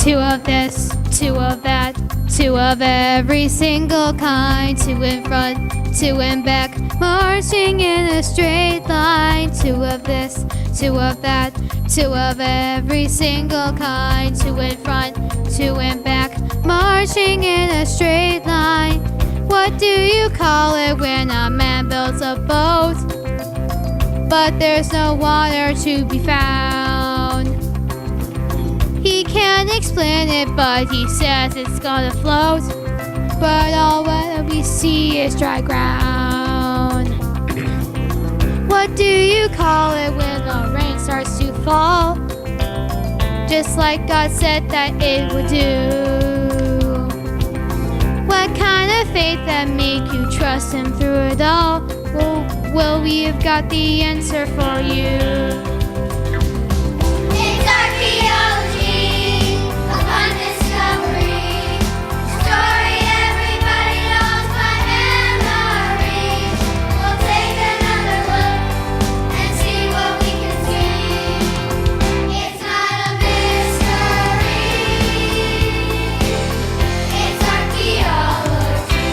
two of this, two of that, two of every single kind, two in front, two in back, marching in a straight line. Two of this, two of that, two of every single kind, two in front, two in back, marching in a straight line. What do you call it when a man builds a boat, but there's no water to be found? He can't explain it, but he says it's gonna float, but all that we see is dry ground. What do you call it when the rain starts to fall, just like God said that it would do? What kind of faith that make you trust Him through it all? Well, we have got the answer for you. It's archaeology, a fun discovery, a story everybody knows by memory. We'll take another look and see what we can see. It's not a mystery. It's archaeology.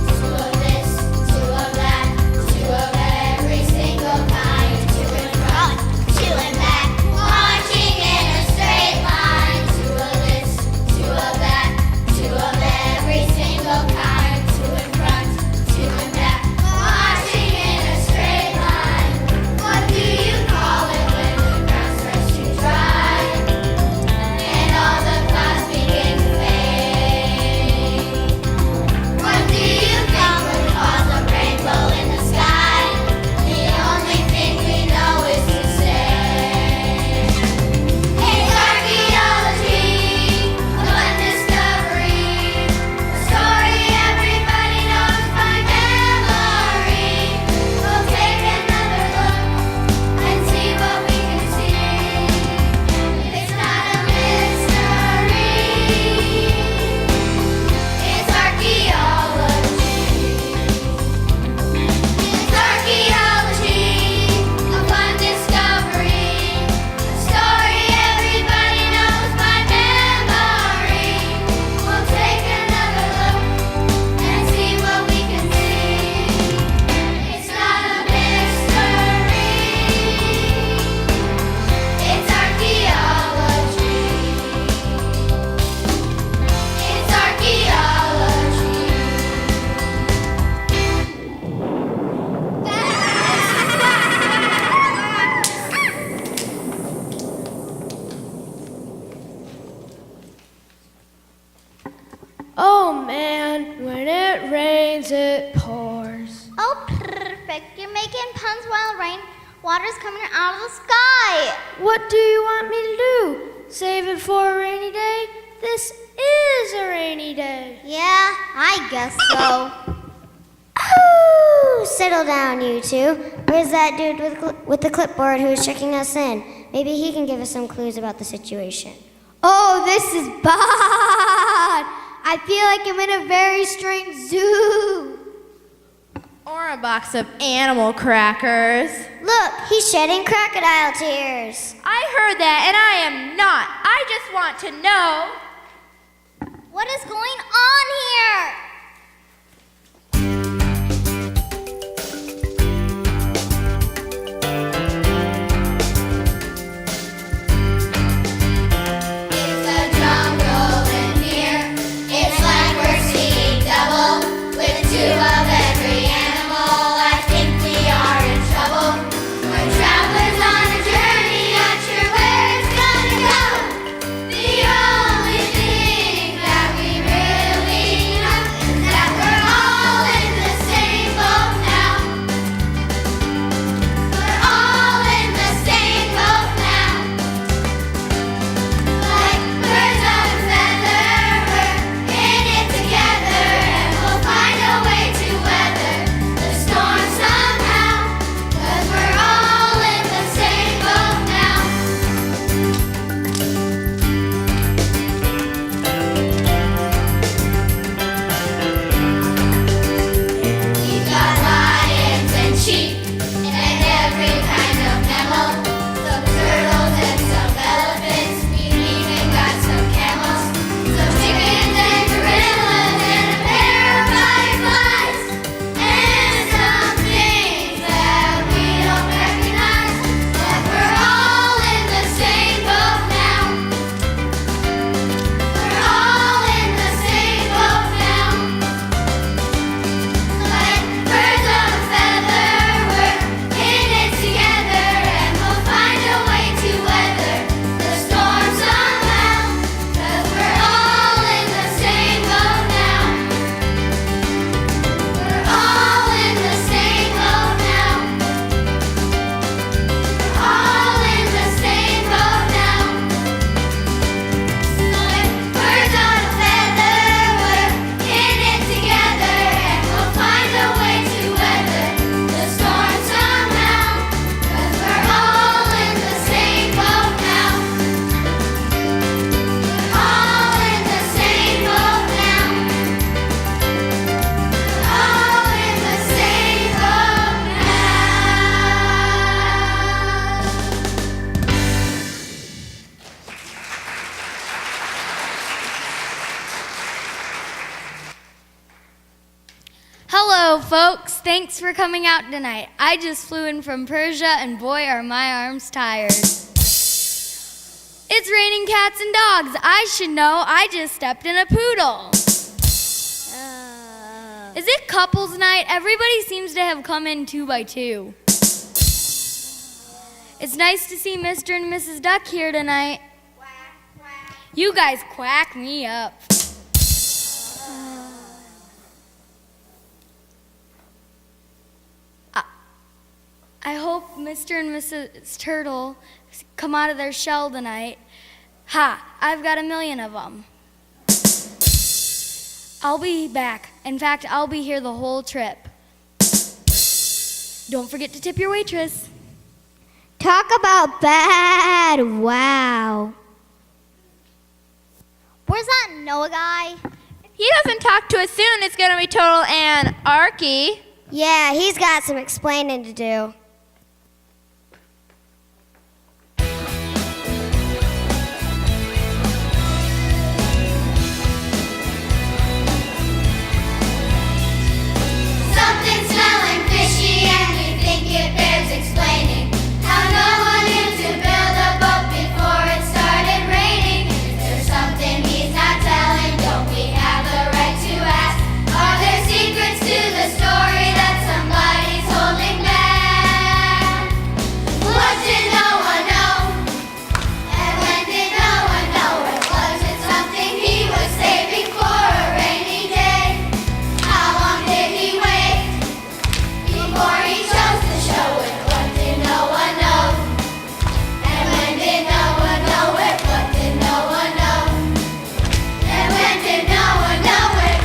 Two of this, two of that, two of every single kind. Two in front, two in back, marching in a straight line. Two of this, two of that, two of every single kind. Two in front, two in back, marching in a straight line. What do you call it when the ground starts to dry and all the clouds begin to fade? What do you think would cause a rainbow in the sky? The only thing we know is to say it's archaeology, a fun discovery, a story everybody knows by memory. We'll take another look and see what we can see. It's not a mystery. It's archaeology. It's archaeology, a fun discovery, a story everybody knows by memory. We'll take another look and see what we can see. It's not a mystery. It's archaeology. It's archaeology. Oh man, when it rains, it pours. Oh, perfect. You're making puns while water's coming out of the sky. What do you want me to do? Save it for a rainy day? This is a rainy day. Yeah, I guess so. Oh, settle down, you two. Where's that dude with the clipboard who's checking us in? Maybe he can give us some clues about the situation. Oh, this is bad. I feel like I'm in a very strange zoo. Or a box of animal crackers. Look, he's shedding crocodile tears. I heard that and I am not. I just want to know. What is going on here? It's a jungle in here. It's like we're seeing double. With two of every animal, I think we are in trouble. We're travelers on a journey, not sure where it's gonna go. The only thing that we really know thanks for coming out tonight. I just flew in from Persia, and boy, are my arms tired. It's raining cats and dogs. I should know. I just stepped in a poodle. Is it couples night? Everybody seems to have come in 2 by 2. It's nice to see Mr. and Mrs. Duck here tonight. You guys quack me up. I hope Mr. and Mrs. Turtle come out of their shell tonight. Ha! I've got 1,000,000 of them. I'll be back. In fact, I'll be here the whole trip. Don't forget to tip your waitress. Talk about bad. Wow. Where's that Noah guy? If he doesn't talk to us soon, it's going to be total anarchy. Yeah, he's got some explaining to do. Something smelling fishy and we think it bears explaining. How no one knew to build a boat before it started raining. Is there something he's not telling? Don't we have the right to ask? Are there secrets to the story that somebody's holding back? What did no one know? And when did no one know it? Was it something he was saving for a rainy day? How long did he wait before he chose to show it? What did no one know? And when did no one know it? What did no one know? And when did no one know it?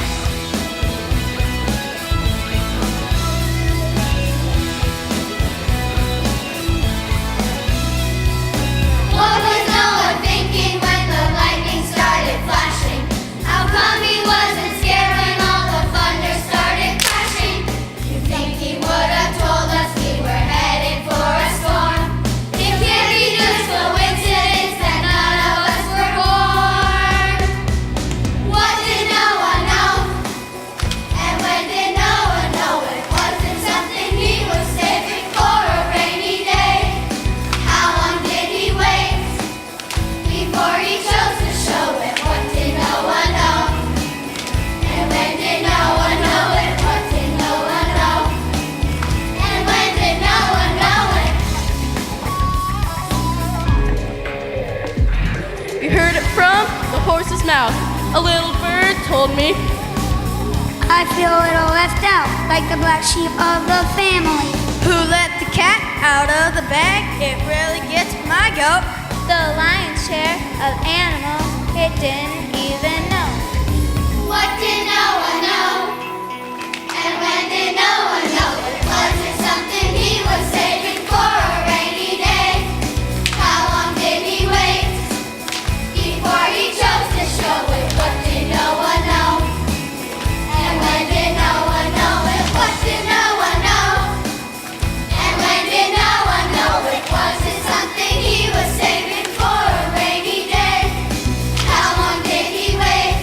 What was Noah thinking when the lightning started flashing? How come he wasn't scared when all the thunder started crashing? You think he would have told us we were headed for a storm? It can't be just coincidence that none of us were born. What did no one know? And when did no one know it? Was it something he was saving for a rainy day? How long did he wait before he chose to show it? What did no one know? And when did no one know it? What did no one know? And when did no one know it? We heard it from the horse's mouth. A little bird told me. I feel a little left out, like the black sheep of the family. Who let the cat out of the bag? It really gets my goat. The lion's share of animals it didn't even know. What did no one know? And when did no one know it? Was it something he was saving for a rainy day? How long did he wait before he chose to show it? What did no one know? And when did no one know it? What did no one know? And when did no one know it? Was it something he was saving for a rainy day? How long did he wait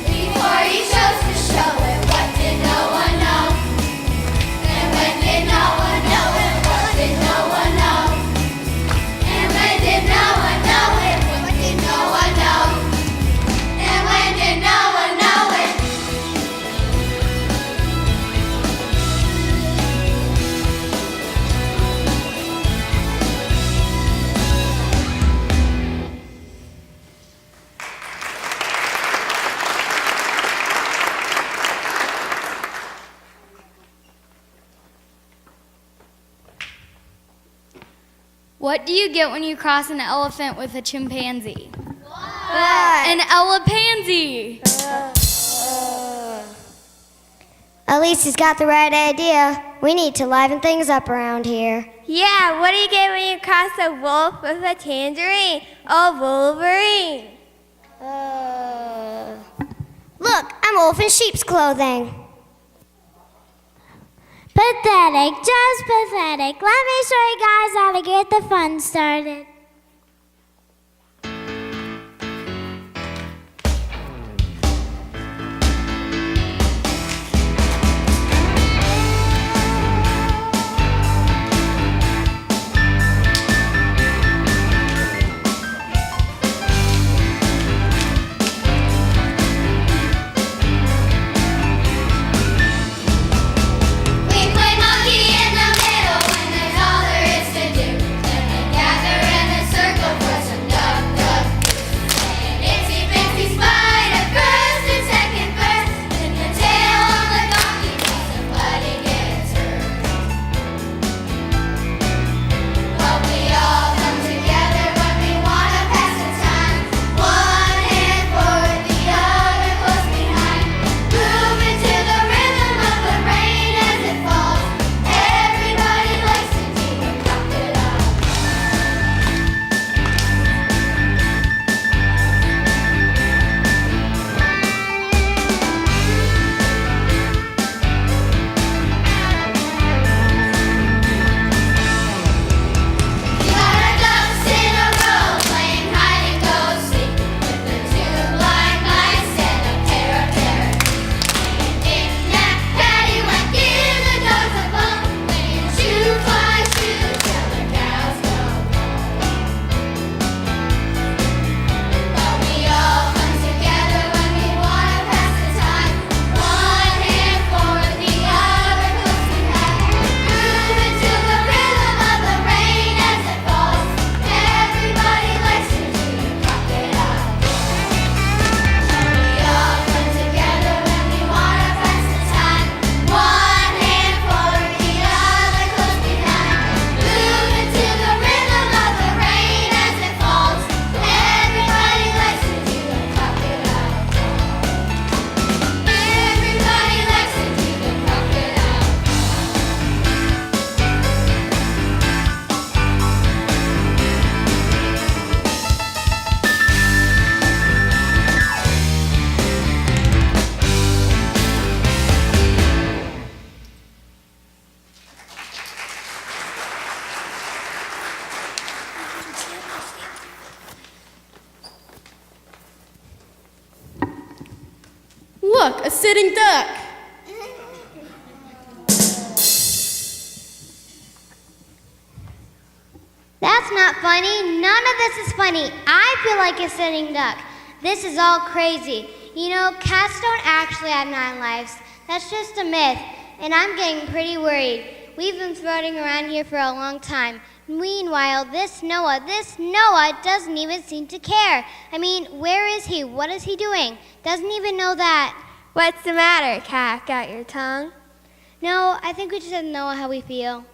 before he chose to show it? What did no one know? And when did no one know it? What did no one know? And when did no one know it? What did no one know? And when did no one know it? What do you get when you cross an elephant with a chimpanzee? An elepansy. At least he's got the right idea. We need to liven things up around here. Yeah, what do you get when you cross a wolf with a tangerine? A Wolverine. Look, I'm wolf in sheep's clothing. Pathetic, just pathetic. Let me show you guys how to get the fun started. Look, a sitting duck. That's not funny. None of this is funny. I feel like a sitting duck. This is all crazy. You know, cats don't actually have 9 lives. That's just a myth, and I'm getting pretty worried. We've been floating around here for a long time. Meanwhile, this Noah doesn't even seem to care. I mean, where is he? What is he doing? Doesn't even know that. What's the matter, Cat? Got your tongue? No, I think we just have Noah how we feel.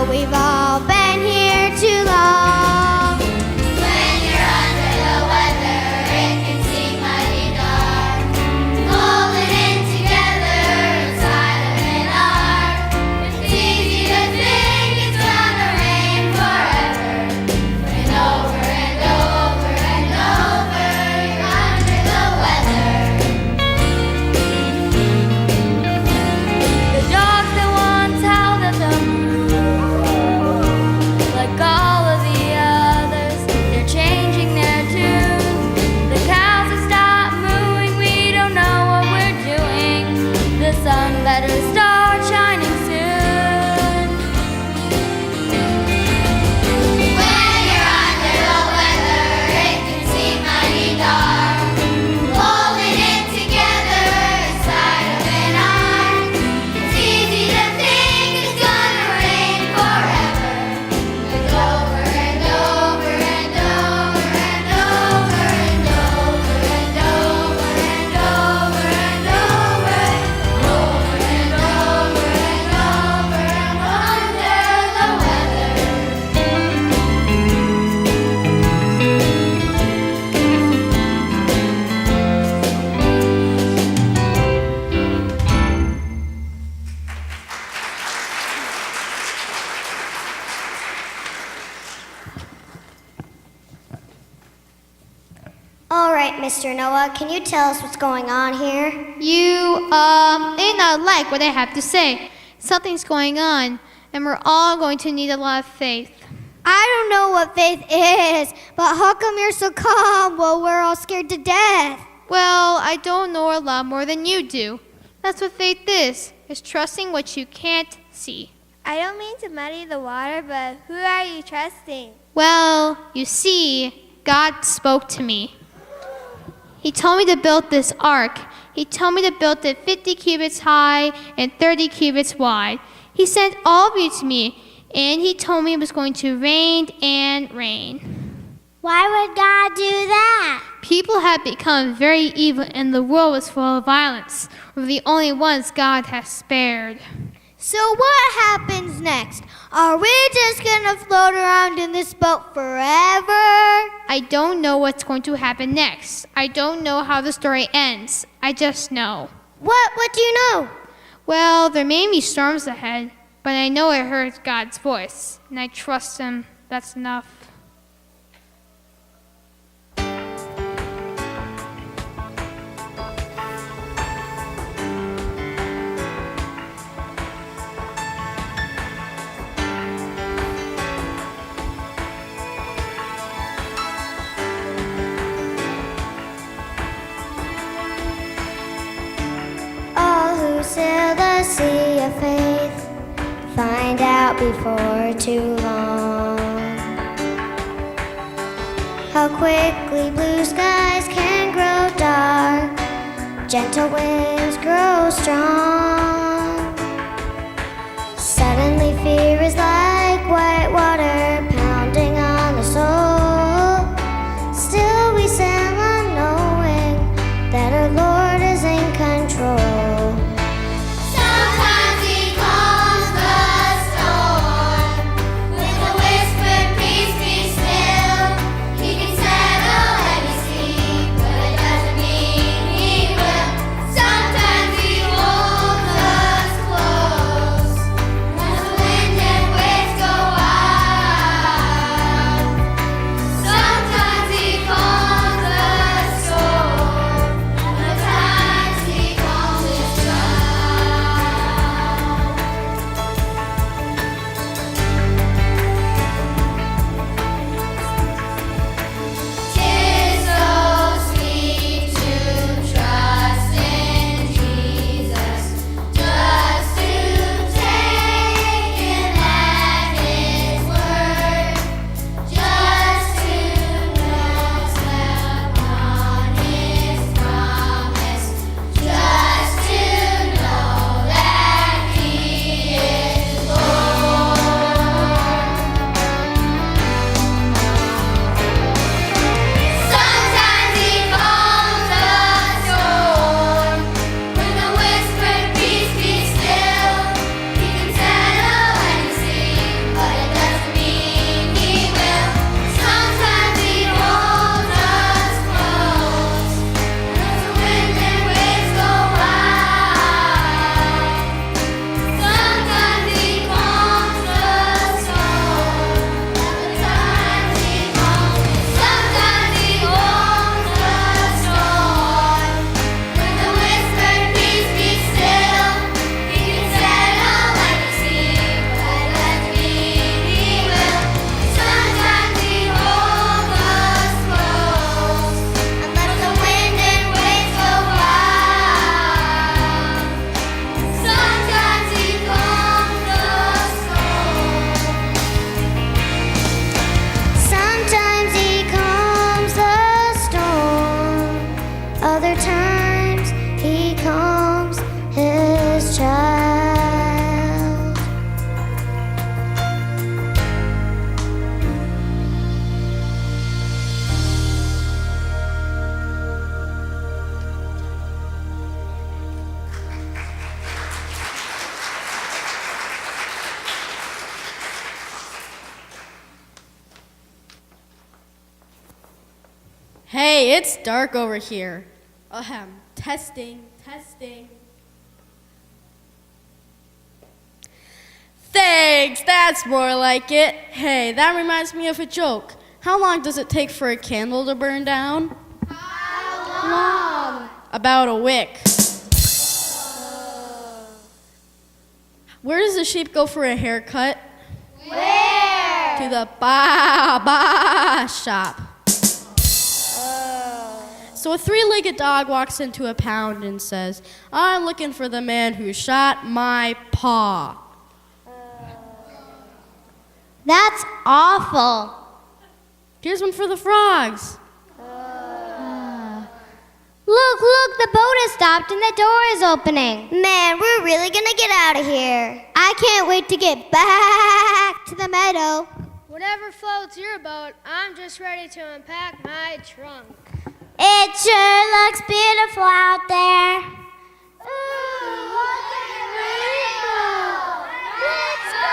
We've all been here too long. When you're under the weather, it can seem mighty dark. Holding it together inside of an ark. It's easy to think it's gonna rain forever. When over and over and over, you're under the weather. The dogs that once howled at the like all of the others, they're changing their tune. The cows have stopped mooing, we don't know what we're doing. The sun better start shining soon. When you're under the weather, it can seem mighty dark. Holding it together inside of an ark. It's easy to think it's gonna rain forever. It's over and over and over and over and over and over and over and over and over and over and over and under the weather. All right, Mr. Noah, can you tell us what's going on here? You, may not like what I have to say. Something's going on, and we're all going to need a lot of faith. I don't know what faith is, but how come you're so calm while we're all scared to death? Well, I don't know a lot more than you do. That's what faith is trusting what you can't see. I don't mean to muddy the water, but who are you trusting? Well, you see, God spoke to me. He told me to build this ark. He told me to build it 50 cubits high and 30 cubits wide. He sent all of you to me, and he told me it was going to rain and rain. Why would God do that? People had become very evil, and the world was full of violence. We're the only ones God has spared. So what happens next? Are we just gonna float around in this boat forever? I don't know what's going to happen next. I don't know how the story ends. I just know. What do you know? Well, there may be storms ahead, but I know I heard God's voice, and I trust him. That's enough. All who sail the sea of faith find out before too long how quickly blue skies can grow dark, gentle winds grow strong. Suddenly fear is like white water pounding on the soul. Still we sail on Hey, it's dark over here. Testing. Thanks, that's more like it. Hey, that reminds me of a joke. How long does it take for a candle to burn down? How long? About a wick. Where does the sheep go for a haircut? Where? To the barber shop. So a three-legged dog walks into a pound and says, I'm looking for the man who shot my paw. That's awful. Here's one for the frogs. Look, the boat has stopped and the door is opening. Man, we're really gonna get out of here. I can't wait to get back to the meadow. Whatever floats your boat, I'm just ready to unpack my trunk. It sure looks beautiful out there. Ooh, look at the rainbow. Let's go.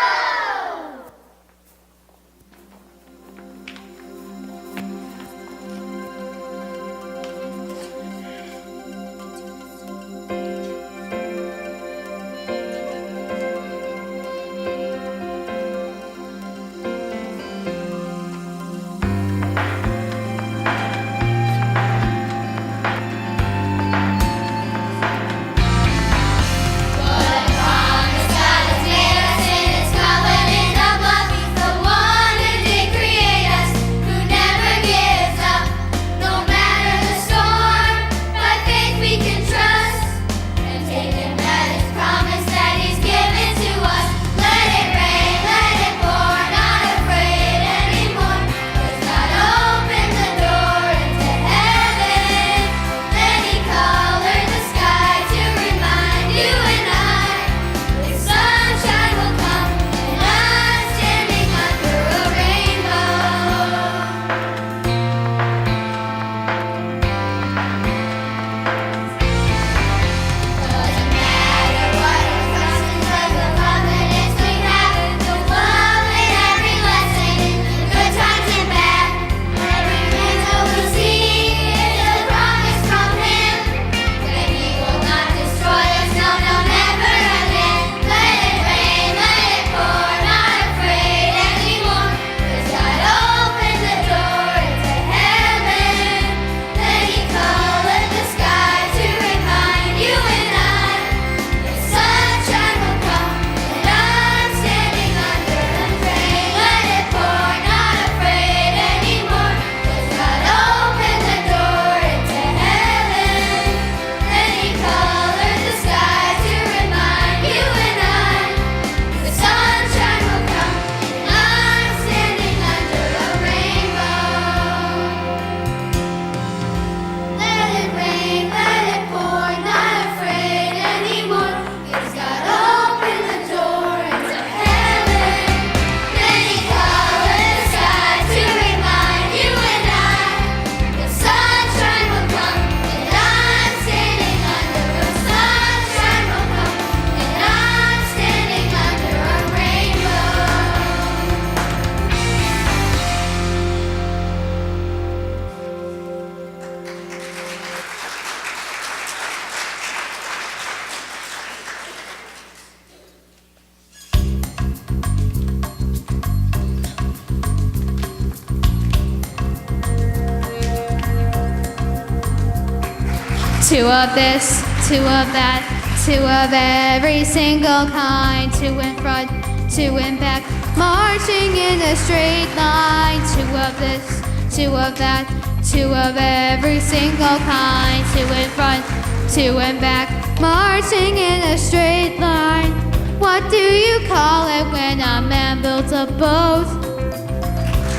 Two of this, two of that, two of every single kind. Two in front, two in back, marching in a straight line. Two of this, two of that, two of every single kind. Two in front, two in back, marching in a straight line. What do you call it when a man builds a boat,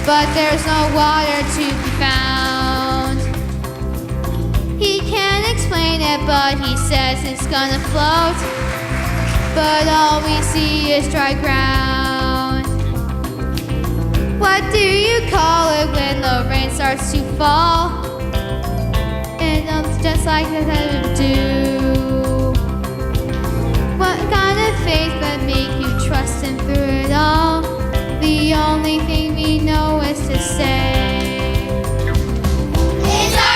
but there's no water to be found? He can't explain it, but he says it's gonna float, but all we see is dry ground. What do you call it when the rain starts to fall? It looks just like it do. What kind of faith would make you trust him through it all? The only thing we know is to say, It's our